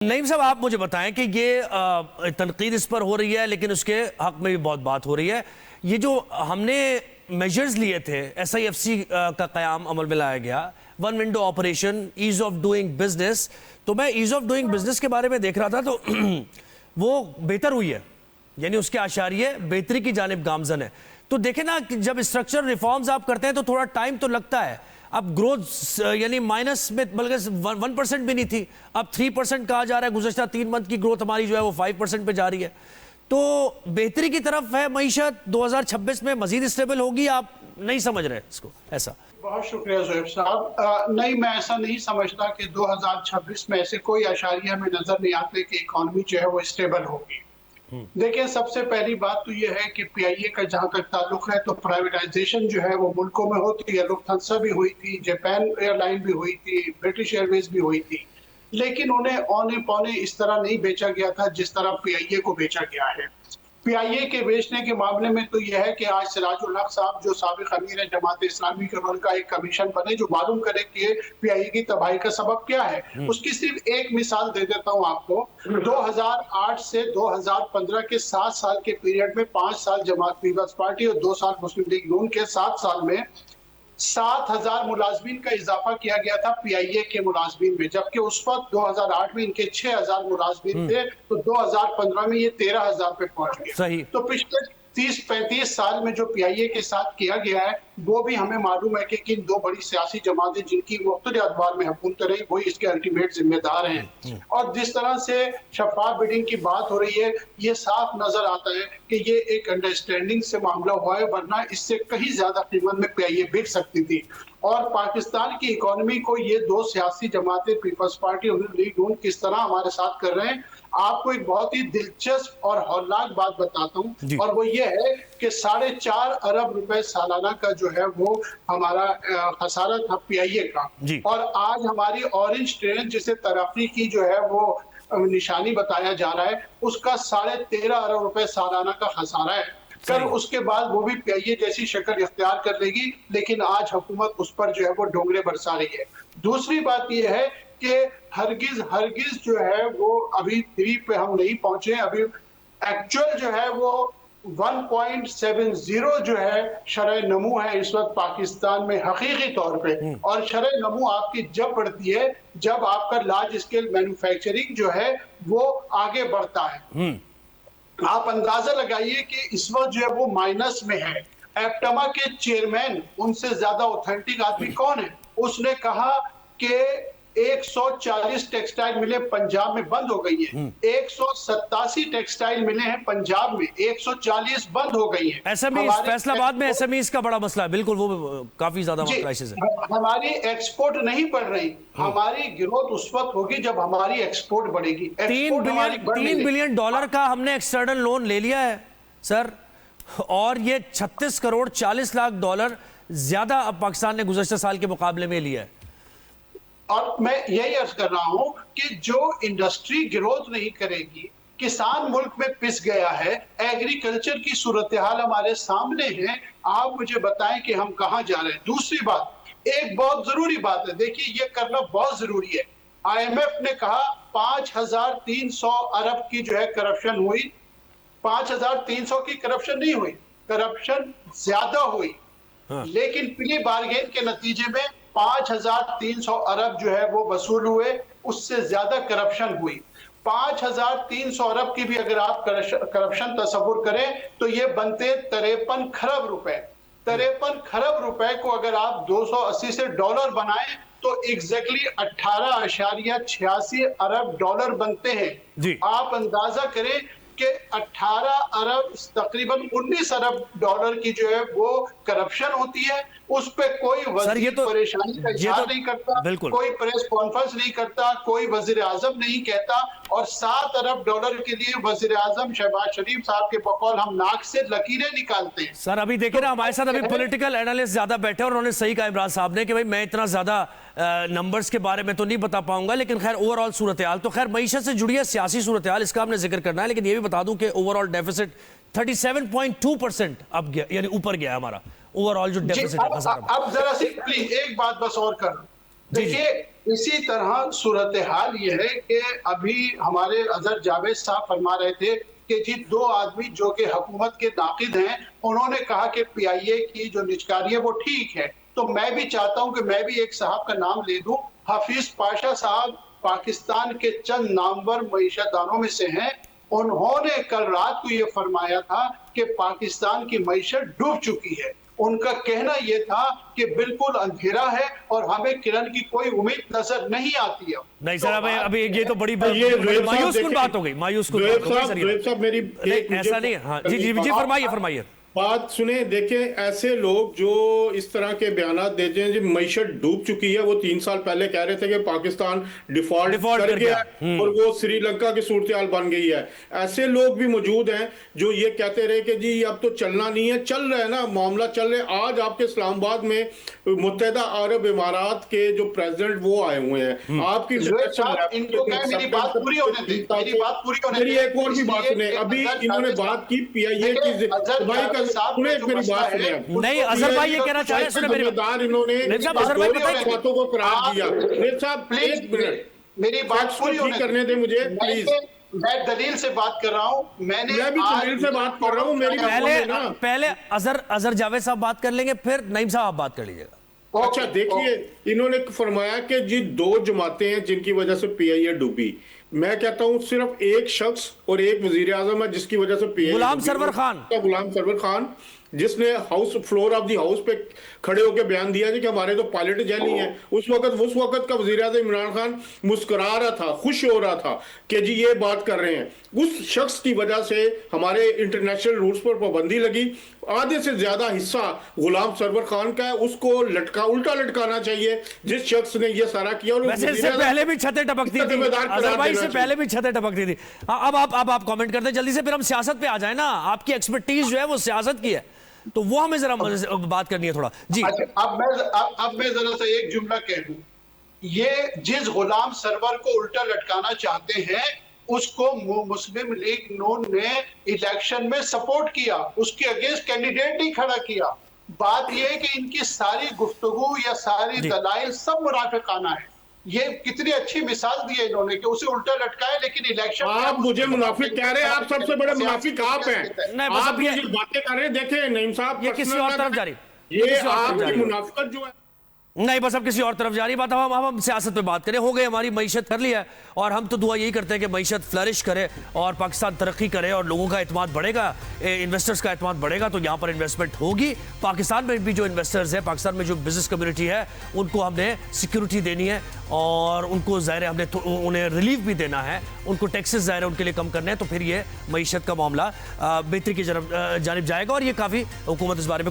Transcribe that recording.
नईम साहब, आप मुझे बताएं कि ये तनकीद इस पर हो रही है, लेकिन उसके हक में भी बहुत बात हो रही है। ये जो हमने मेजर्स लिए थे, SIFC का क़याम अमल में लाया गया, one window operation, ease of doing business. तो मैं ईज़ ऑफ डूइंग बिजनेस के बारे में देख रहा था, तो वो बेहतर हुई है, यानी उसके आशारिये बेहतरी की जानिब गामजन है। तो देखें ना कि जब स्ट्रक्चरल रिफॉर्म्स आप करते हैं तो थोड़ा टाइम तो लगता है। अब ग्रोथ यानी माइनस में, बल्कि 1% भी नहीं थी, अब 3% कहा जा रहा है। गुज़श्ता 3 मंथ की ग्रोथ हमारी जो है वो 5% पे जा रही है। तो बेहतरी की तरफ है मईशत। 2026 में मजीद स्टेबल होगी, आप नहीं समझ रहे इसको ऐसा? बहुत शुक्रिया ज़ोहैब साहब। नहीं, मैं ऐसा नहीं समझता कि 2026 में ऐसे कोई आशारिया में नजर नहीं आते कि इकॉनमी जो है वो स्टेबल होगी। देखिए, सबसे पहली बात तो ये है कि PIA का जहां तक ताल्लुक है तो प्राइवेटाइजेशन जो है वो मुल्कों में होती है। लुफ्थांसा भी हुई थी, जापान एयरलाइन भी हुई थी, ब्रिटिश एयरवेज भी हुई थी, लेकिन उन्हें औने पौने इस तरह नहीं बेचा गया था जिस तरह PIA को बेचा गया है। PIA के बेचने के मामले में तो यह है कि आज सिराजुल हक साहब जो साबिक अमीर है जमात इस्लामी के, उनका एक कमीशन बने जो मालूम करे कि PIA की तबाही का सबब क्या है। उसकी सिर्फ एक मिसाल दे देता हूं आपको। 2008 से 2015 के 7 साल के पीरियड में 5 साल जमात पीपल्स पार्टी और 2 साल मुस्लिम लीग नून के 7 साल में 7,000 मुलाजमीन का इजाफा किया गया था PIA के मुलाजमीन में, जबकि उस वक्त 2008 में इनके 6,000 मुलाजमीन थे, तो 2015 में ये 13,000 पे पहुंच गए। सही। तो पिछले 30-35 साल में जो PIA के साथ किया गया है वो भी हमें मालूम है कि किन दो बड़ी सियासी जमातें जिनकी मुख्तलिफ अदवार में हुकूमत रही वही इसके अल्टीमेट जिम्मेदार हैं। और जिस तरह से शफाफ बिडिंग की बात हो रही है, ये साफ नजर आता है कि ये एक अंडरस्टैंडिंग से मामला हुआ है, वरना इससे कहीं ज्यादा कीमत में PIA बिक सकती थी। और पाकिस्तान की इकोनॉमी को ये दो सियासी जमातें, पीपल्स पार्टी और लीग नून, किस तरह हमारे साथ कर रहे हैं। आपको एक बहुत ही दिलचस्प और हौलनाक बात बताता हूं, और वो ये है कि 4.5 अरब रुपए सालाना का जो है वो हमारा खसारा था PIA का, और आज हमारी ऑरेंज ट्रेन जिसे तरक्की की जो है वो निशानी बताया जा रहा है, उसका 13.5 अरब रुपए सालाना का खसारा है। कर उसके बाद वो भी PIA जैसी शक्ल इख्तियार कर लेगी, लेकिन आज हुकूमत उस पर जो है वो डोंगरे बरसा रही है। दूसरी बात ये है कि हरगिज जो है वो अभी 3 पे हम नहीं पहुंचे। अभी एक्चुअल जो है वो 1.70 जो है शरह नमू है इस वक्त पाकिस्तान में हकीकी तौर पे। और शरह नमू आपकी जब बढ़ती है जब आपका लार्ज स्केल मैन्युफैक्चरिंग जो है वो आगे बढ़ता है। आप अंदाजा लगाइए कि इस वक्त जो है वो माइनस में है। एप्टमा के चेयरमैन, उनसे ज्यादा ऑथेंटिक आदमी कौन है? उसने कहा कि 140 टेक्सटाइल मिलें पंजाब में बंद हो गई है। 187 टेक्सटाइल मिले हैं पंजाब में, 140 बंद हो गई है। SMEs, फैसलाबाद में SMEs का बड़ा मसला है, बिल्कुल वो काफी ज्यादा क्राइसिस है। हमारी एक्सपोर्ट नहीं बढ़ रही। हमारी ग्रोथ उस वक्त होगी जब हमारी एक्सपोर्ट बढ़ेगी। 3 बिलियन डॉलर का हमने एक्सटर्नल लोन ले लिया है सर, और ये 36 करोड़ 40 लाख डॉलर ज्यादा अब पाकिस्तान ने गुज़श्ता साल के मुकाबले में लिया है। और मैं यही अर्ज कर रहा हूं कि जो इंडस्ट्री ग्रोथ नहीं करेगी, किसान मुल्क में पिस गया है, एग्रीकल्चर की सूरत हाल हमारे सामने है। आप मुझे बताएं कि हम कहां जा रहे हैं। दूसरी बात, एक बहुत जरूरी बात है, देखिए ये करना बहुत जरूरी है। IMF ने कहा 5,300 अरब की जो है करप्शन हुई। 5,300 की करप्शन नहीं हुई, करप्शन ज्यादा हुई। लेकिन प्री बार्गेन के नतीजे में 5,300 अरब जो है वो वसूल हुए, उससे ज्यादा करप्शन हुई। 5,300 अरब की भी अगर आप करप्शन तस्वुर करें तो ये बनते 53 खरब रुपए। 53 खरब रुपए को अगर आप 280 से डॉलर बनाएं तो एग्जैक्टली 18.86 अरब डॉलर बनते हैं। आप अंदाजा करें कि 18 अरब तकरीबन 19 अरब डॉलर की जो है वो करप्शन होती है। उस पे कोई वजीर परेशानी का इजहार नहीं करता, कोई प्रेस कॉन्फ्रेंस नहीं करता, कोई वजीर आजम नहीं कहता। और 7 अरब डॉलर के लिए वजीर आजम शहबाज शरीफ साहब के बकौल हम नाक से लकीरें निकालते हैं। सर अभी देखिए ना, हमारे साथ अभी पॉलिटिकल एनालिस्ट ज्यादा बैठे और उन्होंने सही कहा इमरान साहब ने कि भाई मैं इतना ज्यादा नंबर्स के बारे में तो नहीं बता पाऊंगा, लेकिन खैर ओवरऑल सूरत हाल तो खैर मईशत से जुड़ी है, सियासी सूरत हाल इसका हमने जिक्र करना है। लेकिन ये भी बता दूं कि ओवरऑल डेफिसिट 37.2% अब गया, यानी ऊपर गया हमारा ओवरऑल जो डेफिसिट है। अब जरा सी प्लीज एक बात बस और कर, देखिए, इसी तरह सूरत हाल ये है कि अभी हमारे अजहर जावेद साहब फरमा रहे थे कि जी 2 आदमी जो कि हुकूमत के नाकिद हैं, उन्होंने कहा कि पीआईए की जो निजकारी है वो ठीक है। तो मैं भी चाहता हूं कि मैं भी एक साहब का नाम ले दूं, हफीज पाशा साहब पाकिस्तान के चंद नामवर मईशतदानों में से हैं। उन्होंने कल रात को ये फरमाया था कि पाकिस्तान की मईशत डूब चुकी है। उनका कहना यह था कि बिल्कुल अंधेरा है और हमें किरण की कोई उम्मीद नजर नहीं आती है। नहीं सर, अभी ये तो बड़ी मायूसकुन बात हो गई, मायूसकुन साहब मेरी ऐसा नहीं है। हाँ जी जी जी, फरमाइए बात सुने। देखें, ऐसे लोग जो इस तरह के बयानात देते हैं, जब मईशत डूब चुकी है, वो 3 साल पहले कह रहे थे कि पाकिस्तान डिफॉल्ट कर गया और वो श्रीलंका की सूरत हाल बन गई है। ऐसे लोग भी मौजूद हैं जो ये कहते रहे कि जी अब तो चलना नहीं है। चल रहा है ना, मामला चल रहा है। आज आपके इस्लामाबाद में मुत्तहदा अरब इमारात के जो प्रेसिडेंट वो आए हुए हैं। आपकी मेरी एक और भी बात सुने। अभी इन्होंने बात की पीआईए की नहीं, अजहर भाई ये कहना चाह रहे हैं, इन्होंने बातों को करार दिया। साहब प्लीज मेरी बात पूरी करने दें मुझे, प्लीज। मैं दलील से बात कर रहा हूं। मैं भी दलील से बात कर रहा हूं। मेरी पहले अजहर जावेद साहब बात कर लेंगे, फिर नईम साहब आप बात कर लीजिएगा। अच्छा, देखिए, इन्होंने फरमाया कि जी 2 जमातें हैं जिनकी वजह से पीआईए डूबी। मैं कहता हूं सिर्फ एक शख्स और एक वजीर आजम है जिसकी वजह से पीआईए, गुलाम सरवर खान, जिसने house floor of the house पे खड़े होकर बयान दिया कि हमारे तो पायलट जेल ही है। उस वक्त का वजीर आजम इमरान खान मुस्कुरा रहा था, खुश हो रहा था कि जी ये बात कर रहे हैं। उस शख्स की वजह से हमारे इंटरनेशनल रूल्स पर पाबंदी लगी। आधे से ज्यादा हिस्सा गुलाम सरवर खान का है, उसको उल्टा लटकाना चाहिए जिस शख्स ने ये सारा किया। और वैसे इससे पहले भी छतें टपकती थी, अजहर भाई से पहले भी छतें टपकती थी। अब आप कमेंट करते हैं जल्दी से, फिर हम सियासत पे आ जाए ना। आपकी एक्सपर्टीज जो है वो सियासत की है, तो वो हमें जरा बात करनी है थोड़ा जी। अब मैं जरा सा एक जुमला कह दूं। ये जिस गुलाम सरवर को उल्टा लटकाना चाहते हैं उसको मुस्लिम लीग नून ने इलेक्शन में सपोर्ट किया, उसके अगेंस्ट कैंडिडेट नहीं खड़ा किया। बात यह है कि इनकी सारी गुफ्तगू या सारी दलाइल सब मुनाफिकाना है। ये कितनी अच्छी मिसाल दी है इन्होंने कि उसे उल्टा लटकाया, लेकिन इलेक्शन आप मुझे मुनाफिक कह रहे हैं। आप सबसे बड़े मुनाफिक आप हैं। आप ये बातें कर रहे हैं। देखें नईम साहब, ये किसी और तरफ जा रही, ये आपकी मुनाफिकत जो है नहीं, बस अब किसी और तरफ जा रही बात। हम सियासत पे बात करें। हो गए, हमारी मईशत कर लिया है और हम तो दुआ यही करते हैं कि मईशत फ्लरिश करे और पाकिस्तान तरक्की करे और लोगों का एतमाद बढ़ेगा, इन्वेस्टर्स का एतमाद बढ़ेगा तो यहाँ पर इन्वेस्टमेंट होगी। पाकिस्तान में भी जो इन्वेस्टर्स है, पाकिस्तान में जो बिजनेस कम्युनिटी है, उनको हमने सिक्योरिटी देनी है और उनको ज़ाहिर है हमने उन्हें रिलीफ भी देना है, उनको टैक्सेस ज़ाहिर है उनके लिए कम करने हैं। तो फिर ये मईशत का मामला बेहतरी की जानिब जाएगा और ये काफ़ी हुकूमत इस बारे में